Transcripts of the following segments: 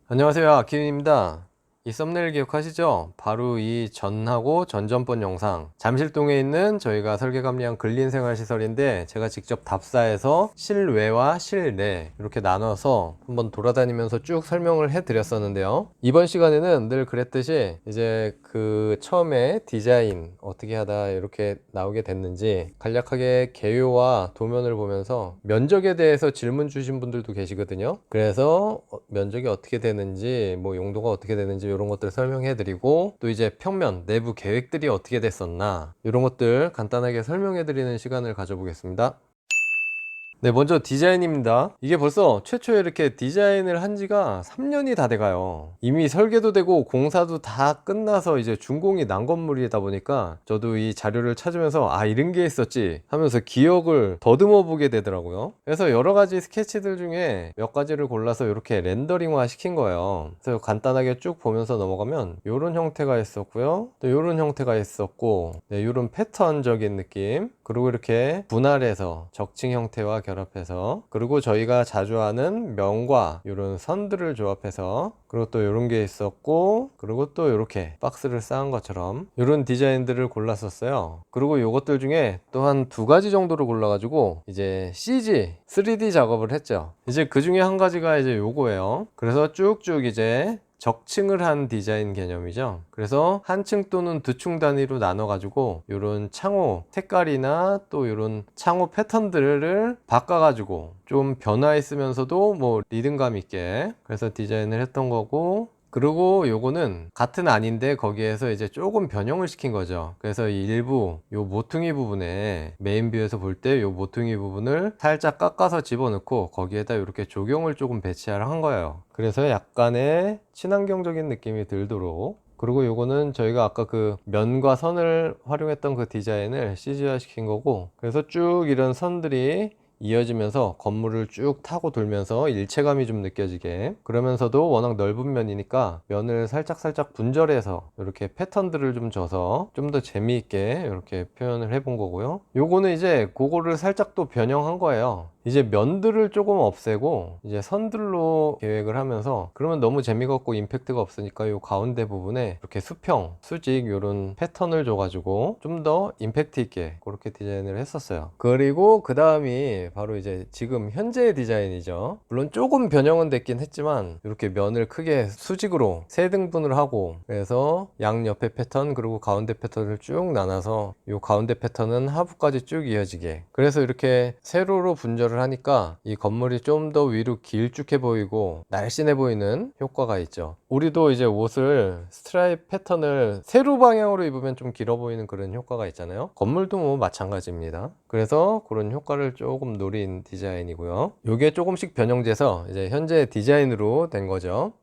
안녕하세요, 아키윤입니다. 이 썸네일 기억하시죠? 바로 이 전하고 전전번 영상, 잠실동에 있는 저희가 설계감리한 근린생활시설인데 제가 직접 답사해서 실외와 실내 이렇게 나눠서 한번 돌아다니면서 쭉 설명을 해드렸었는데요. 이번 시간에는 늘 그랬듯이 이제 그 처음에 디자인 어떻게 하다 이렇게 나오게 됐는지 간략하게 개요와 도면을 보면서 면적에 대해서 질문 주신 분들도 계시거든요. 그래서 면적이 어떻게 되는지, 뭐 용도가 어떻게 되는지 이런 것들 설명해 드리고, 또 이제 평면 내부 계획들이 어떻게 됐었나 이런 것들 간단하게 설명해 드리는 시간을 가져보겠습니다. 네, 먼저 디자인입니다. 이게 벌써 최초에 이렇게 디자인을 한 지가 3년이 다 돼가요. 이미 설계도 되고 공사도 다 끝나서 이제 준공이 난 건물이다 보니까 저도 이 자료를 찾으면서 아, 이런 게 있었지 하면서 기억을 더듬어 보게 되더라고요. 그래서 여러 가지 스케치들 중에 몇 가지를 골라서 이렇게 렌더링화 시킨 거예요. 그래서 간단하게 쭉 보면서 넘어가면 이런 형태가 있었고요, 또 이런 형태가 있었고, 네, 이런 패턴적인 느낌, 그리고 이렇게 분할해서 적층 형태와 결합해서, 그리고 저희가 자주 하는 면과 이런 선들을 조합해서, 그리고 또 이런 게 있었고, 그리고 또 이렇게 박스를 쌓은 것처럼 이런 디자인들을 골랐었어요. 그리고 이것들 중에 또 한 두 가지 정도를 골라가지고 이제 CG 3D 작업을 했죠. 이제 그 중에 한 가지가 이제 요거예요. 그래서 쭉쭉 이제 적층을 한 디자인 개념이죠. 그래서 한 층 또는 두 층 단위로 나눠 가지고 이런 창호 색깔이나 또 이런 창호 패턴들을 바꿔 가지고 좀 변화했으면서도 뭐 리듬감 있게 그래서 디자인을 했던 거고, 그리고 요거는 같은 아닌데 거기에서 이제 조금 변형을 시킨 거죠. 그래서 이 일부 요 모퉁이 부분에 메인 뷰에서 볼 때 요 모퉁이 부분을 살짝 깎아서 집어넣고 거기에다 이렇게 조경을 조금 배치를 한 거예요. 그래서 약간의 친환경적인 느낌이 들도록. 그리고 요거는 저희가 아까 그 면과 선을 활용했던 그 디자인을 CG화 시킨 거고, 그래서 쭉 이런 선들이 이어지면서 건물을 쭉 타고 돌면서 일체감이 좀 느껴지게, 그러면서도 워낙 넓은 면이니까 면을 살짝 분절해서 이렇게 패턴들을 좀 줘서 좀 더 재미있게 이렇게 표현을 해본 거고요. 요거는 이제 그거를 살짝 또 변형한 거예요. 이제 면들을 조금 없애고 이제 선들로 계획을 하면서, 그러면 너무 재미가 없고 임팩트가 없으니까 요 가운데 부분에 이렇게 수평, 수직 요런 패턴을 줘가지고 좀 더 임팩트 있게 그렇게 디자인을 했었어요. 그리고 그 다음이 바로 이제 지금 현재의 디자인이죠. 물론 조금 변형은 됐긴 했지만 이렇게 면을 크게 수직으로 세 등분을 하고, 그래서 양옆에 패턴 그리고 가운데 패턴을 쭉 나눠서 요 가운데 패턴은 하부까지 쭉 이어지게, 그래서 이렇게 세로로 분절을 하니까 이 건물이 좀 더 위로 길쭉해 보이고 날씬해 보이는 효과가 있죠. 우리도 이제 옷을 스트라이프 패턴을 세로 방향으로 입으면 좀 길어 보이는 그런 효과가 있잖아요. 건물도 뭐 마찬가지입니다. 그래서 그런 효과를 조금 노린 디자인이고요. 요게 조금씩 변형돼서 이제 현재 디자인으로 된 거죠.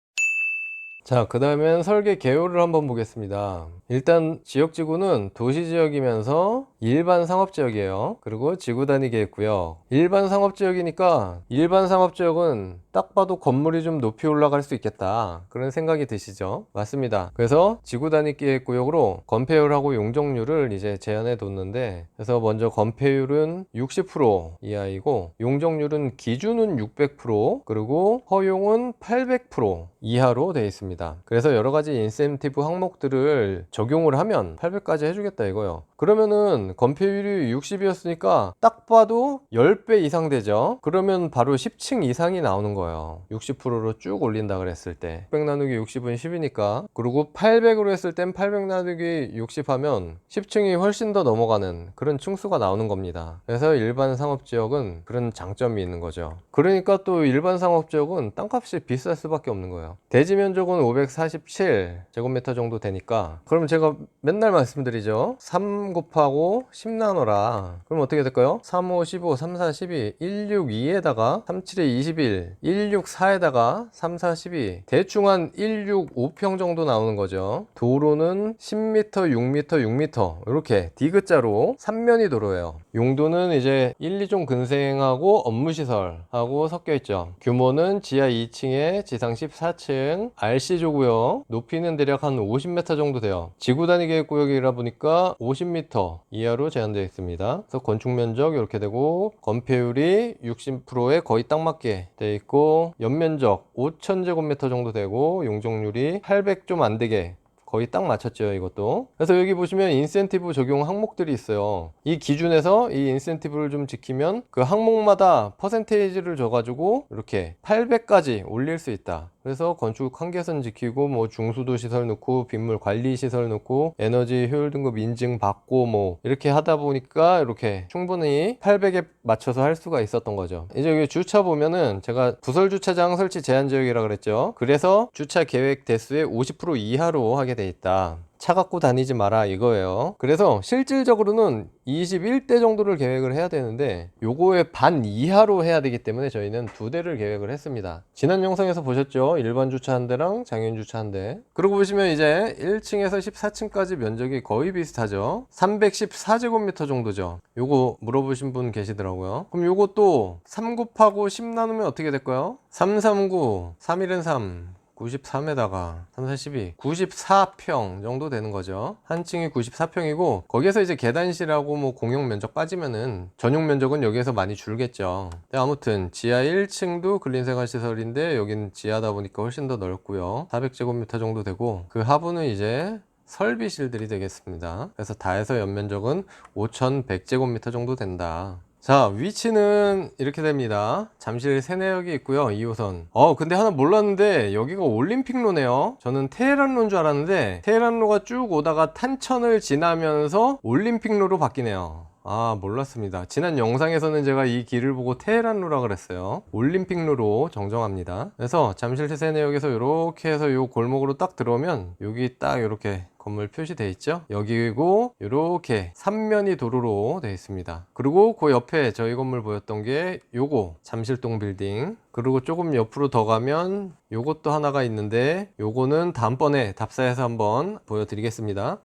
자, 그 다음엔 설계 개요를 한번 보겠습니다. 일단 지역지구는 도시지역이면서 일반 상업지역이에요. 그리고 지구 단위 계획구역. 일반 상업지역이니까 일반 상업지역은 딱 봐도 건물이 좀 높이 올라갈 수 있겠다, 그런 생각이 드시죠? 맞습니다. 그래서 지구 단위 계획구역으로 건폐율하고 용적률을 이제 제한해 뒀는데, 그래서 먼저 건폐율은 60% 이하이고 용적률은 기준은 600%, 그리고 허용은 800% 이하로 되어 있습니다. 그래서 여러 가지 인센티브 항목들을 적용을 하면 800까지 해주겠다 이거요. 그러면은 건폐율이 60이었으니까 딱 봐도 10배 이상 되죠. 그러면 바로 10층 이상이 나오는 거예요. 60%로 쭉 올린다 그랬을 때 600 나누기 60은 10이니까, 그리고 800으로 했을 땐 800 나누기 60 하면 10층이 훨씬 더 넘어가는 그런 층수가 나오는 겁니다. 그래서 일반 상업지역은 그런 장점이 있는 거죠. 그러니까 또 일반 상업지역은 땅값이 비쌀 수밖에 없는 거예요. 대지 면적은 547제곱미터 정도 되니까, 그럼 제가 맨날 말씀드리죠. 3 곱하고 10 나눠라. 그럼 어떻게 될까요? 3, 5, 15, 3, 4, 12, 162에다가 3, 7에 21, 164에다가 3, 4, 12, 대충 한 165평 정도 나오는 거죠. 도로는 10m, 6m, 6m 이렇게 디귿자로 3면이 도로예요. 용도는 이제 1, 2종 근생하고 업무시설하고 섞여 있죠. 규모는 지하 2층에 지상 14층, RC조고요. 높이는 대략 한 50m 정도 돼요. 지구 단위 계획 구역이라 보니까 50m 이하 이하로 제한되어 있습니다. 그래서 건축 면적 이렇게 되고 건폐율이 60%에 거의 딱 맞게 되어 있고 연면적 5,000제곱미터 정도 되고 용적률이 800 좀 안 되게 거의 딱 맞췄죠, 이것도. 그래서 여기 보시면 인센티브 적용 항목들이 있어요. 이 기준에서 이 인센티브를 좀 지키면 그 항목마다 퍼센테이지를 줘가지고 이렇게 800까지 올릴 수 있다. 그래서 건축 한계선 지키고 뭐 중수도 시설 넣고 빗물 관리 시설 넣고 에너지 효율 등급 인증 받고 뭐 이렇게 하다 보니까 이렇게 충분히 800에 맞춰서 할 수가 있었던 거죠. 이제 여기 주차 보면은 제가 부설 주차장 설치 제한 지역이라 그랬죠. 그래서 주차 계획 대수의 50% 이하로 하게 돼 있다. 차 갖고 다니지 마라 이거예요. 그래서 실질적으로는 21대 정도를 계획을 해야 되는데 요거의 반 이하로 해야 되기 때문에 저희는 2대를 계획을 했습니다. 지난 영상에서 보셨죠? 일반 주차 한 대랑 장애인 주차 한 대. 그러고 보시면 이제 1층에서 14층까지 면적이 거의 비슷하죠. 314제곱미터 정도죠. 요거 물어보신 분 계시더라고요. 그럼 요것도 3 곱하고 10 나누면 어떻게 될까요? 339, 3일은 3 93에다가 3, 4, 12 94평 정도 되는 거죠. 한 층이 94평이고 거기에서 이제 계단실하고 뭐 공용 면적 빠지면은 전용 면적은 여기에서 많이 줄겠죠. 근데 아무튼 지하 1층도 근린생활시설인데 여기는 지하다 보니까 훨씬 더 넓고요. 400제곱미터 정도 되고 그 하부는 이제 설비실들이 되겠습니다. 그래서 다 해서 연면적은 5100제곱미터 정도 된다. 자, 위치는 이렇게 됩니다. 잠실 세내역이 있고요. 2호선. 근데 하나 몰랐는데 여기가 올림픽로네요. 저는 테헤란로인 줄 알았는데 테헤란로가 쭉 오다가 탄천을 지나면서 올림픽로로 바뀌네요. 아, 몰랐습니다. 지난 영상에서는 제가 이 길을 보고 테헤란로라 그랬어요. 올림픽로로 정정합니다. 그래서 잠실 세내역에서 이렇게 해서 요 골목으로 딱 들어오면 여기 딱 이렇게 건물 표시되어 있죠. 여기고 이렇게 3면이 도로로 되어 있습니다. 그리고 그 옆에 저희 건물 보였던 게 요거 잠실동 빌딩, 그리고 조금 옆으로 더 가면 요것도 하나가 있는데 요거는 다음번에 답사해서 한번 보여드리겠습니다.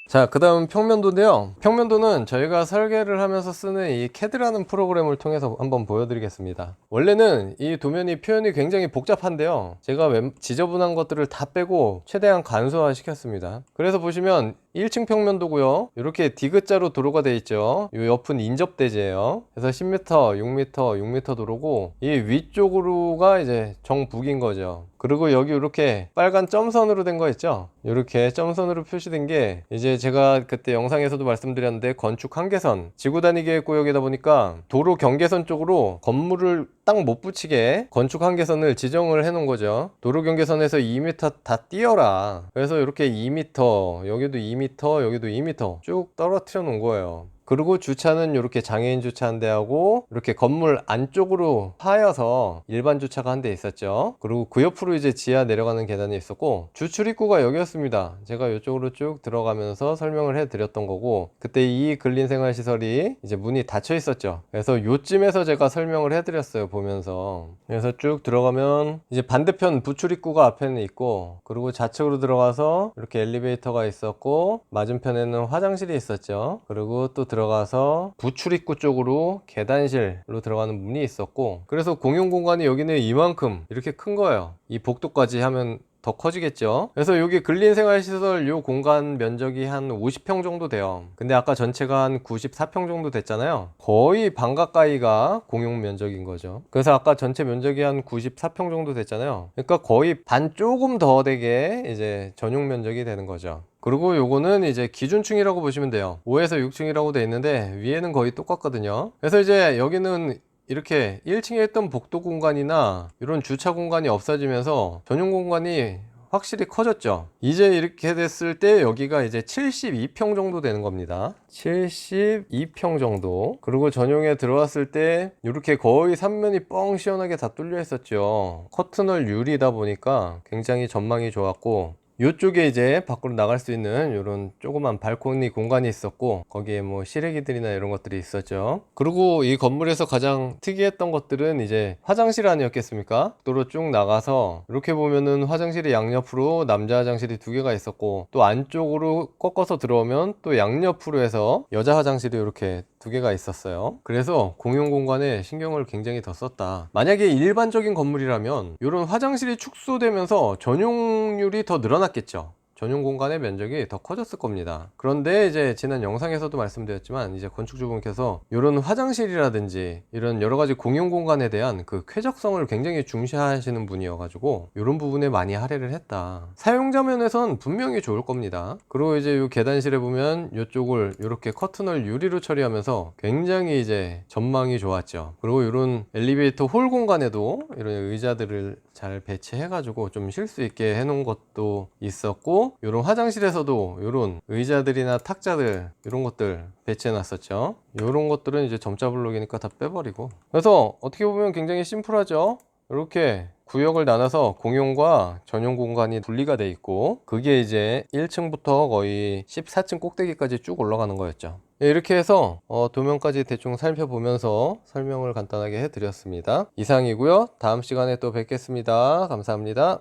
자, 그 다음 평면도인데요. 평면도는 저희가 설계를 하면서 쓰는 이 CAD라는 프로그램을 통해서 한번 보여드리겠습니다. 원래는 이 도면이 표현이 굉장히 복잡한데요. 제가 지저분한 것들을 다 빼고 최대한 간소화 시켰습니다. 그래서 보시면 1층 평면도고요. 이렇게 디귿자로 도로가 되어 있죠. 이 옆은 인접대지예요. 그래서 10m, 6m, 6m 도로고 이 위쪽으로가 이제 정북인 거죠. 그리고 여기 이렇게 빨간 점선으로 된 거 있죠. 이렇게 점선으로 표시된 게 이제 제가 그때 영상에서도 말씀드렸는데 건축 한계선, 지구 단위계획 구역이다 보니까 도로 경계선 쪽으로 건물을 딱 못 붙이게 건축 한계선을 지정을 해 놓은 거죠. 도로 경계선에서 2m 다 띄어라. 그래서 이렇게 2m, 여기도 2m, 여기도 2m 쭉 떨어뜨려 놓은 거예요. 그리고 주차는 이렇게 장애인 주차 한 대하고 이렇게 건물 안쪽으로 파여서 일반 주차가 한 대 있었죠. 그리고 그 옆으로 이제 지하 내려가는 계단이 있었고 주출입구가 여기였습니다. 제가 이쪽으로 쭉 들어가면서 설명을 해드렸던 거고 그때 이 근린생활시설이 이제 문이 닫혀 있었죠. 그래서 요쯤에서 제가 설명을 해드렸어요, 보면서. 그래서 쭉 들어가면 이제 반대편 부출입구가 앞에는 있고 그리고 좌측으로 들어가서 이렇게 엘리베이터가 있었고 맞은편에는 화장실이 있었죠. 그리고 또 들어가서 부출입구 쪽으로 계단실로 들어가는 문이 있었고 그래서 공용 공간이 여기는 이만큼 이렇게 큰 거예요. 이 복도까지 하면 더 커지겠죠. 그래서 여기 근린생활시설 요 공간 면적이 한 50평 정도 돼요. 근데 아까 전체가 한 94평 정도 됐잖아요. 거의 반 가까이가 공용 면적인 거죠. 그래서 아까 전체 면적이 한 94평 정도 됐잖아요. 그러니까 거의 반 조금 더 되게 이제 전용 면적이 되는 거죠. 그리고 요거는 이제 기준층이라고 보시면 돼요. 5에서 6층이라고 돼 있는데 위에는 거의 똑같거든요. 그래서 이제 여기는 이렇게 1층에 있던 복도 공간이나 이런 주차 공간이 없어지면서 전용 공간이 확실히 커졌죠. 이제 이렇게 됐을 때 여기가 이제 72평 정도 되는 겁니다. 72평 정도. 그리고 전용에 들어왔을 때 이렇게 거의 3면이 뻥 시원하게 다 뚫려 있었죠. 커튼홀 유리다 보니까 굉장히 전망이 좋았고 이쪽에 이제 밖으로 나갈 수 있는 이런 조그만 발코니 공간이 있었고 거기에 뭐 실외기들이나 이런 것들이 있었죠. 그리고 이 건물에서 가장 특이했던 것들은 이제 화장실 아니었겠습니까? 도로 쭉 나가서 이렇게 보면은 화장실이 양옆으로 남자 화장실이 2개가 있었고 또 안쪽으로 꺾어서 들어오면 또 양옆으로 해서 여자 화장실이 이렇게 2개가 있었어요. 그래서 공용 공간에 신경을 굉장히 더 썼다. 만약에 일반적인 건물이라면 이런 화장실이 축소되면서 전용률이 더 늘어났겠죠. 전용 공간의 면적이 더 커졌을 겁니다. 그런데 이제 지난 영상에서도 말씀드렸지만 이제 건축주분께서 이런 화장실이라든지 이런 여러 가지 공용 공간에 대한 그 쾌적성을 굉장히 중시하시는 분이어가지고 이런 부분에 많이 할애를 했다. 사용자 면에선 분명히 좋을 겁니다. 그리고 이제 이 계단실에 보면 이쪽을 이렇게 커튼을 유리로 처리하면서 굉장히 이제 전망이 좋았죠. 그리고 이런 엘리베이터 홀 공간에도 이런 의자들을 잘 배치해가지고 좀 쉴 수 있게 해놓은 것도 있었고, 이런 화장실에서도 이런 의자들이나 탁자들 이런 것들 배치해 놨었죠. 이런 것들은 이제 점자 블록이니까 다 빼버리고, 그래서 어떻게 보면 굉장히 심플하죠. 이렇게 구역을 나눠서 공용과 전용 공간이 분리가 돼 있고, 그게 이제 1층부터 거의 14층 꼭대기까지 쭉 올라가는 거였죠. 이렇게 해서 도면까지 대충 살펴보면서 설명을 간단하게 해드렸습니다. 이상이고요. 다음 시간에 또 뵙겠습니다. 감사합니다.